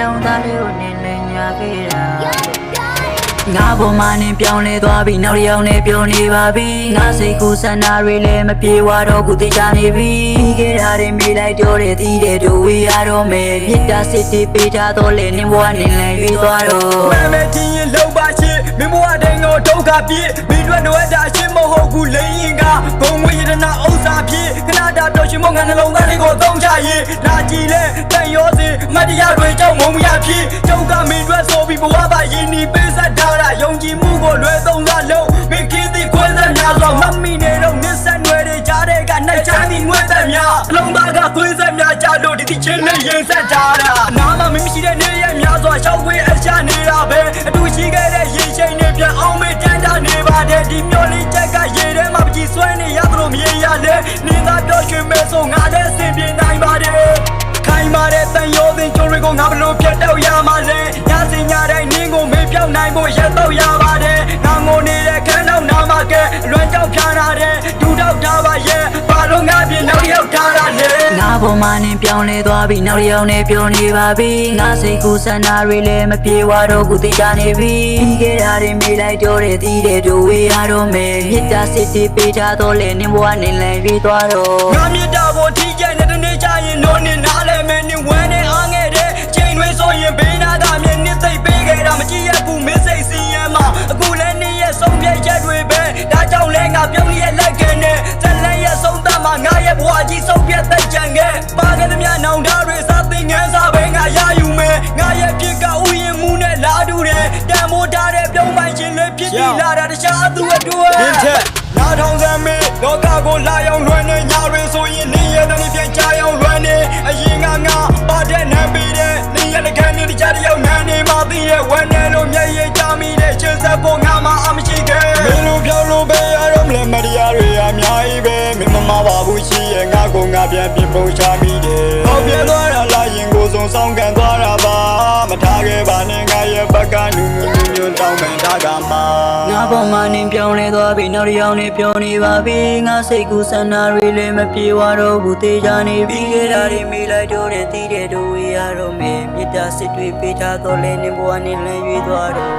ယောင်သားလေးကိုနင်းလည်ညာခဲ့တာငါပေါ်မှာနင်းပြောင်းလဲသွားပြီနောက်တစ်ယောက်နဲ့ပြောနေပါပြီငါစိတ်ကူးဆန္ဒတွေလည်းမပြေဝတော့ခုသိချနေပြီခဲ့တာတွေမေးလိုက်တော့တဲ့တီးတဲ့တို့ဝေးရတော့မယ်မြစ်တာစစ်တီပေးထားတော့လေနင်းဘဝနင်းလည်ရွေးသွားတော့မမဲချင်းရင်လုံးပါရှင်းမင်းဘဝတိုင်းကိုဒုက္ခပြေးမင်းတို့တော့တာရှင်းမဟုတ်ဘူးလိမ့်ရင်ကဘုံဝေဒနာဥစ္စာပြေးခဏတာပြောရှင်မငါနှလုံးသားလေးကိုသုံးချရင်လာကြည့်လဲတန်ရောစင်မတရားတွေကြောင့်မုံမရဖြစ်ကျုပ်ကမင်းတို့ဆိုပြီးဘဝပါရင်ဒီပေးဆက်ထားတာယုံကြည်မှုကိုလွယ်သုံးစားလုံးမင်းခင်းသည်ခွဲစက်များစွာမမီနေတော့နစ်ဆက်ွယ်တွေကြားတဲ့ကနိုင်ချမ်းသည်ငွေသက်များအလုံးသားကသွေးဆက်များကြလို့ဒီချင်းနဲ့ရင်ဆက်ထားတာနားမမင်းမရှိတဲ့နေရများစွာရှောက်ခွေးအချနေတာပဲအတူရှိခဲ့တဲ့ရေချိန်တွေပြန်အောင်မေးတန်းတာနေပါတယ်ဒီမျိုးလေးချက်ကရေထဲမှာပကြီးဆွဲနေရသလိုမြေရလဲနင်းသားပြောရွှင်မဲဆိုငါလည်းစင်ပြေနိုင်ပါတယ်ခိုင်မာတဲ့တန်ရိုးစင်ကျိုးတွေကိုငါဘလို့ပြတ်တော့ရမှာလဲညစီညတိုင်းနင်းကိုမေးပြောင်းနိုင်ဖို့ရက်တော့ရပါတယ်ငါငိုနေတဲ့ခန်းတော့နာမကဲလွမ်းကြောက်ဖြားလာတဲ့ဒူတော့ထားပါရဲ့ဘာလို့ငါပြင်းနောက်ရောက်ထားတာလဲငါပေါ်မှာနင်းပြောင်းလဲသွားပြီနောက်တစ်ယောက်နဲ့ပြောနေပါပြီငါစိတ်ကူးဆန္ဒတွေလည်းမပြေဝတော့ခုသိချနေပြီခဲ့တာတွေမေးလိုက်တော့တဲ့တီးတဲ့တို့ဝေးရတော့မယ်မြစ်တာစစ်တီပေးထားတော့လေနင်းဘဝနင်းလည်ရွေးသွားတော့ငါမြစ်တာပေါ်ထိကျတဲ့နေ့ချရင်တော့နင်းနားလဲမယ်နင်းဝမ်းနဲ့အားငယ်တဲ့ချိန်တွေဆိုရင်ဘေးနာကမြင်နစ်သိပ်ပေးခဲ့တာမကြည့်ရဘူးမင်းစိတ်စီရမ်းမှာအခုလည်းနင်းရဲ့ဆုံးဖြတ်ချက်တွေပဲဒါကြောင့်လဲငါပြုံးရဲ့လက်ခဲနဲ့ဇက်လက်ရဲ့ဆုံးသတ်မှာငါရဲ့ဘဝကြီးဆုံးဖြတ်သိကြံခဲ့ပါကသမျှနောင်တတွေစားသိငန်းစားပဲငါရယူမယ်ငါရဲ့ဖြစ်ကဥယျာဉ်မှုနဲ့လာတူတယ်တန်မိုးထားတဲ့ပြုံးပိုင်ခြင်းတွေဖြစ်ပြီးလာတာတခြားသူအတွက်နားထောင်စမ်းမေးလောကကိုလာရောက်လွှမ်းနေညာတွေဆိုရင်နေရတဲ့ပြန်ချရောက်လွှမ်းနေအရင်ကငါပါတဲ့နံပေးတဲ့နေရတဲ့ခံနေတခြားတယောက်နန်းနေမှသိရဲ့ဝမ်းနဲ့လို့မျက်ရည်ချမိတဲ့ရှင်းဆက်ဖို့ငါမှအမရှိခဲ့မင်းတို့ပြောလို့ပဲရတော့မလဲမတရားတွေအများကြီးပဲမင်းမမပါဘူးရှိရဲ့ငါကိုငါပြန်ပြပုံချမိတယ်ဟောပြသွားတာလာရင်ကိုစုံဆောင်ကန်သွားတာပါမထားခဲ့ပါနဲ့ငါရဲ့ဘက်ကနူးညွတ်တောင်းပန်ထားကမှာငါပေါ်မှာနင်းပြောင်းလဲသွားပြီနောက်တစ်ယောက်နဲ့ပြောနေပါပြီငါစိတ်ကူးဆန္ဒတွေလည်းမပြေဝတော့ဘူးသိချနေပြီခဲ့တာတွေမေးလိုက်တော့တဲ့တီးတဲ့တို့ဝေးရတော့မယ်မြစ်တာစစ်တွေပေးထားတော့လဲနင်းဘဝနင်းလည်ရွေးသွားတော့